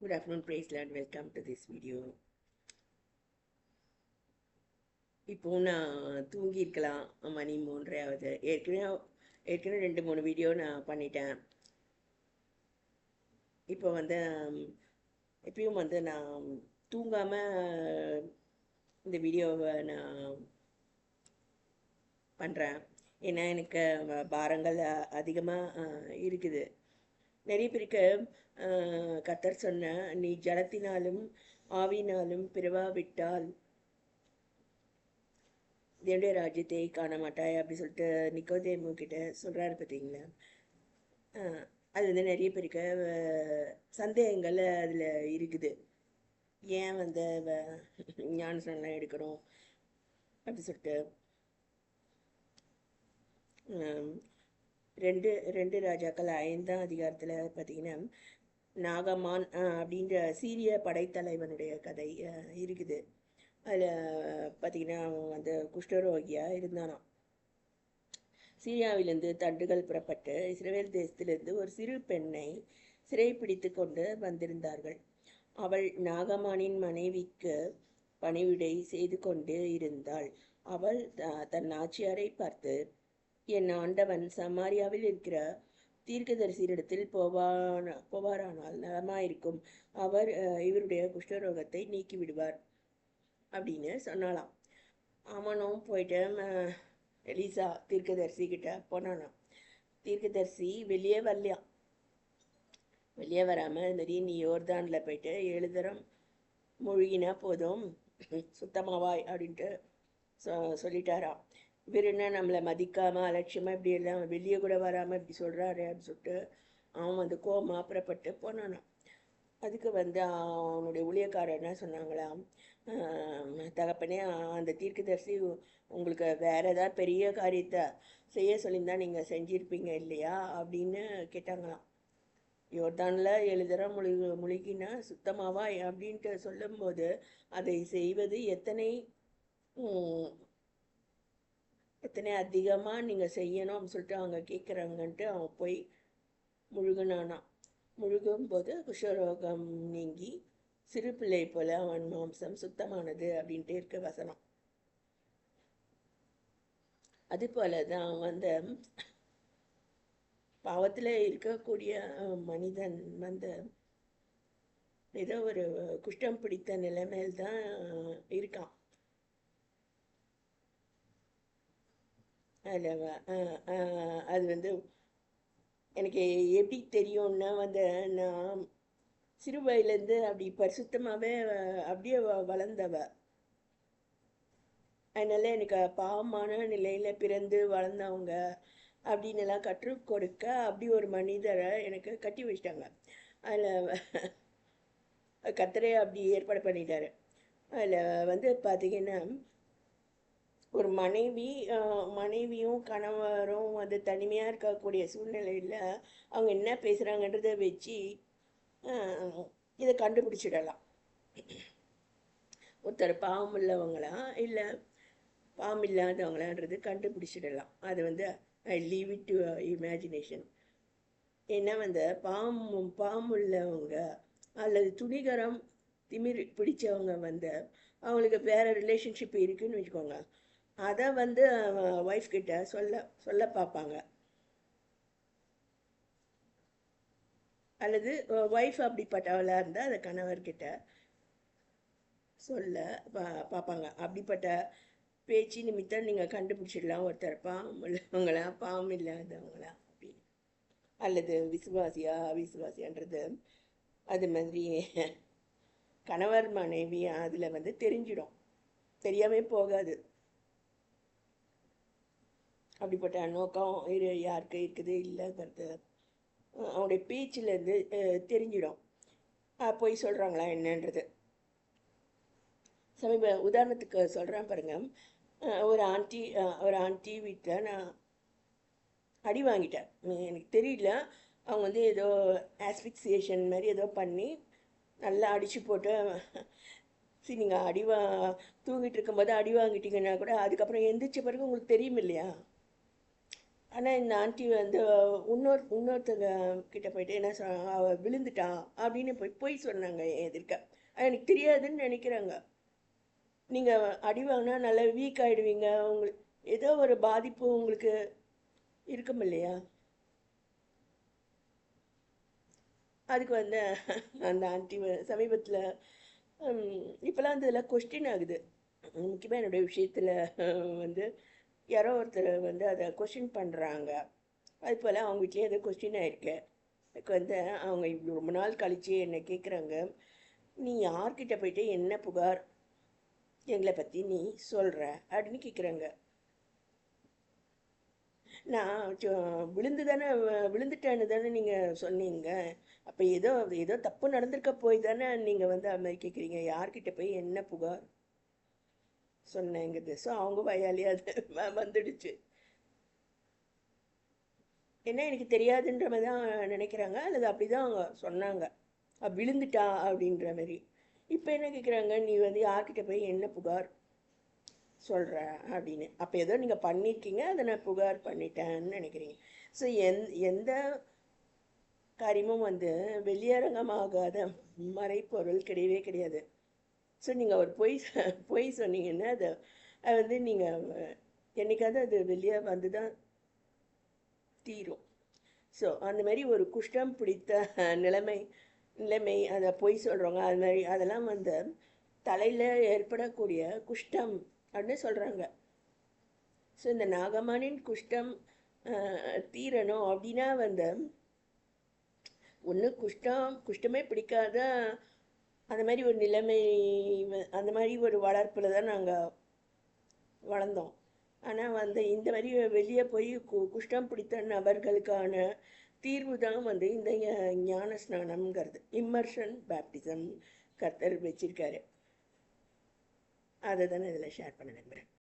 Good afternoon, praise Lord. Welcome to this video. இப்போ நான் தூங்கியிருக்கலாம். மணி 3:30 ஆகுது. ஏற்கனவே 2-3 வீடியோ நான் பண்ணிட்டேன். இப்போ எப்பயும் நான் தூங்காம இந்த வீடியோவை நான் பண்ணுறேன். ஏன்னா எனக்கு பாரங்கள் அதிகமாக இருக்குது. நிறைய பேருக்கு கர்த்தர் சொன்ன நீ ஜலத்தினாலும் ஆவினாலும் பிறவாவிட்டால் தேவனுடைய ராஜ்யத்தை காண மாட்டாய் அப்படி சொல்லிட்டு நிக்கோதேமு கிட்ட சொல்கிறாரு பார்த்தீங்களா. அது நிறைய பேருக்கு சந்தேகங்கள் அதில் இருக்குது. ஏன் ஞானஸ்நானம் எடுக்கிறோம் அப்படி சொல்லிட்டு ரெண்டு ராஜாக்கள் 5ஆம் அதிகாரத்தில் பார்த்தீங்கன்னா நாகமான் அப்படின்ற சீரிய படைத்தலைவனுடைய கதை இருக்குது. அதில் பார்த்தீங்கன்னா அவன் குஷ்டரோகியாக இருந்தானாம். சீரியாவிலிருந்து தண்டுகள் புறப்பட்டு இஸ்ரேல் தேசத்திலிருந்து ஒரு சிறு பெண்ணை சிறைப்பிடித்து கொண்டு வந்திருந்தார்கள். அவள் நாகமானின் மனைவிக்கு பணிவிடை செய்து கொண்டு இருந்தாள். அவள் தன் நாச்சியாரை பார்த்து, என் ஆண்டவன் சமாரியாவில் இருக்கிற தீர்க்கதரிசியிடத்தில் போவாரானால் நலமாயிருக்கும். அவர் இவருடைய குஷ்டரோகத்தை நீக்கி விடுவார் அப்படின்னு சொன்னாலாம். அவனும் போயிட்டு எலிசா தீர்க்கதரிசி கிட்ட போனானாம். தீர்க்கதரிசி வெளியே வரலையாம். வெளியே வராமல் நீ யோர்தானில் போயிட்டு 7 தரம் மூழ்கினா போதும் சுத்தமாவாய் அப்படின்ட்டு சொல்லிட்டாராம். இவர் என்ன நம்மளை மதிக்காமல் அலட்சியமாக இப்படி எல்லாம் வெளியே கூட வராமல் இப்படி சொல்கிறாரு அப்படின்னு சொல்லிட்டு அவன் கோவமாக புறப்பட்டு போனானான். அதுக்கு அவனுடைய ஊழியக்காரர் என்ன சொன்னாங்களாம், தகப்பனே அந்த தீர்க்கதரிசி உங்களுக்கு வேற ஏதாவது பெரிய காரியத்தை செய்ய சொல்லியிருந்தா நீங்கள் செஞ்சிருப்பீங்க இல்லையா அப்படின்னு கேட்டாங்களாம். யோர்தானில் 7 தரம் முழுகினா சுத்தமாவா அப்படின்ட்டு சொல்லும்போது அதை செய்வது எத்தனை அதிகமாக நீங்கள் செய்யணும் அப்படின்னு சொல்லிட்டு அவங்க கேட்குறாங்கன்ட்டு அவன் போய் முழுகினானான். முழுகும்போது குஷ்டரோகம் நீங்கி சிறு பிள்ளை போல அவன் மாம்சம் சுத்தமானது அப்படின்ட்டு இருக்க வசனம். அது போல தான் பாவத்தில் இருக்கக்கூடிய மனிதன் ஏதோ ஒரு குஷ்டம் பிடித்த நிலைமையில் தான் இருக்கான். அதில் அது எனக்கு எப்படி தெரியும்னா நான் சிறு வயதுலேருந்து அப்படி பரிசுத்தமாகவே அப்படியே வளர்ந்தவ. அதனால எனக்கு பாவமான நிலையில் பிறந்து வளர்ந்தவங்க அப்படின்னு எல்லாம் கற்றுக் கொடுக்க அப்படி ஒரு மனிதரை எனக்கு கட்டி வச்சிட்டாங்க. அதில் கர்த்தரே அப்படி ஏற்பாடு பண்ணிட்டாரு. அதில் பார்த்தீங்கன்னா ஒரு மனைவியும் கணவரும் தனிமையாக இருக்கக்கூடிய சூழ்நிலையில் அவங்க என்ன பேசுகிறாங்கன்றதை வச்சு இதை கண்டுபிடிச்சிடலாம். ஒருத்தர் பாவம் உள்ளவங்களா இல்லை பாவம் இல்லாதவங்களான்றது கண்டுபிடிச்சிடலாம். அது I leave it to imagination. ஏன்னா பாவம் உள்ளவங்க அல்லது துணிகரம் திமிர் பிடிச்சவங்க அவங்களுக்கு வேற ரிலேஷன்ஷிப் இருக்குன்னு வச்சுக்கோங்க, அதை ஒய்ஃப் கிட்ட சொல்ல பார்ப்பாங்க. அல்லது ஒய்ஃப் அப்படிப்பட்டவளாக இருந்தால் அதை கணவர்கிட்ட சொல்ல பார்ப்பாங்க. அப்படிப்பட்ட பேச்சு நிமித்தம் நீங்கள் கண்டுபிடிச்சிடலாம் ஒருத்தர் பாவம் உள்ளவங்களா பாவம் இல்லாதவங்களா அப்படின்னு, அல்லது விசுவாசியா அவிசுவாசியான்றது. அது மாதிரி கணவர் மனைவி அதில் தெரிஞ்சிடும், தெரியாமே போகாது. அப்படிப்பட்ட நோக்கம் யாருக்கு இருக்குது இல்லைங்கிறது அவனுடைய பேச்சிலேருந்து தெரிஞ்சிடும். போய் சொல்கிறாங்களா என்னன்றது. உதாரணத்துக்கு சொல்கிறேன் பாருங்க. ஒரு ஆண்டி வீட்டில் நான் அடி வாங்கிட்டேன். எனக்கு தெரியல, அவங்க ஏதோ ஆஸ்பிக்சியேஷன் மாதிரி ஏதோ பண்ணி நல்லா அடித்து போட்டு, சரி நீங்கள் தூங்கிட்டு இருக்கும்போது அடி வாங்கிட்டீங்கன்னா கூட அதுக்கப்புறம் எந்திரிச்ச பிறகு உங்களுக்கு தெரியும் இல்லையா, ஆனால் இந்த ஆண்டி வந்து இன்னொருத்தங்க கிட்ட போயிட்டு என்ன சொன்னாங்க, அவள் விழுந்துட்டா அப்படின்னு போய் சொன்னாங்க எதிர்க்க. எனக்கு தெரியாதுன்னு நினைக்கிறாங்க. நீங்கள் அடி வாங்கினா நல்லா வீக் ஆகிடுவீங்க, உங்களுக்கு ஏதோ ஒரு பாதிப்பு உங்களுக்கு இருக்கும் இல்லையா. அதுக்கு வந்து அந்த ஆண்டி சமீபத்தில் இப்போலாம் வந்து இதெல்லாம் கொஸ்டின் ஆகுது. முக்கியமாக என்னுடைய விஷயத்தில் வந்து யாரோ ஒருத்தர் வந்து அதை கொஸ்டின் பண்ணுறாங்க. அது போல் அவங்க வீட்லேயே அதை கொஸ்டின் ஆகிருக்கு. எனக்கு வந்து அவங்க இப்படி ரொம்ப நாள் கழித்து என்னை கேட்குறாங்க, நீ யார்கிட்ட போயிட்டு என்ன புகார் எங்களை பற்றி நீ சொல்கிற அப்படின்னு கேட்குறாங்க. நான் விழுந்து தானே விழுந்துட்டேன்னு தானே நீங்கள் சொன்னீங்க. அப்போ ஏதோ ஏதோ தப்பு நடந்திருக்க போய் தானே நீங்கள் வந்து அது மாதிரி கேட்குறீங்க, யார்கிட்ட போய் என்ன புகார் சொன்னேங்கிறது. ஸோ அவங்க வயாலியாக அது வந்துடுச்சு. என்ன எனக்கு தெரியாதுன்ற மாதிரி தான் நினைக்கிறாங்க, அல்லது அப்படி தான் அவங்க சொன்னாங்க, விழுந்துட்டா அப்படின்ற மாதிரி. இப்போ என்ன கேட்குறாங்க, நீ வந்து யார்கிட்ட போய் என்ன புகார் சொல்கிற அப்படின்னு. அப்போ ஏதோ நீங்கள் பண்ணியிருக்கீங்க, அதை நான் புகார் பண்ணிட்டேன்னு நினைக்கிறீங்க. ஸோ எந்த காரியமும் வந்து வெளியரங்கமாகாத மறைப்பொருள் கிடையவே கிடையாது. ஸோ நீங்கள் ஒரு பொய் சொன்னீங்கன்னா அதை வந்து நீங்கள் என்னைக்காவது அது வெளியே வந்து தான் தீரும். ஸோ அந்த மாதிரி ஒரு குஷ்டம் பிடித்த நிலைமை நிலைமை அதை பொய் சொல்கிறவங்க அது மாதிரி அதெல்லாம் வந்து தலையில் ஏற்படக்கூடிய குஷ்டம் அப்படின்னு சொல்கிறாங்க. ஸோ இந்த நாகம்மானின் குஷ்டம் தீரணும் அப்படின்னா வந்து ஒன்று குஷ்டமே பிடிக்காத அந்த மாதிரி ஒரு நிலைமை, அந்த மாதிரி ஒரு வளர்ப்பில் தான் நாங்கள் வளர்ந்தோம். ஆனால் வந்து இந்த மாதிரி வெளியே போய் குஷ்டம் பிடித்த நபர்களுக்கான தீர்வு தான் வந்து இந்த ஞான ஸ்நானம்ங்கிறது, இம்மர்ஷன் பேப்டிசம் கர்த்தர் வச்சிருக்காரு. அதை தானே இதில் ஷேர் பண்ண விரும்புகிறேன்.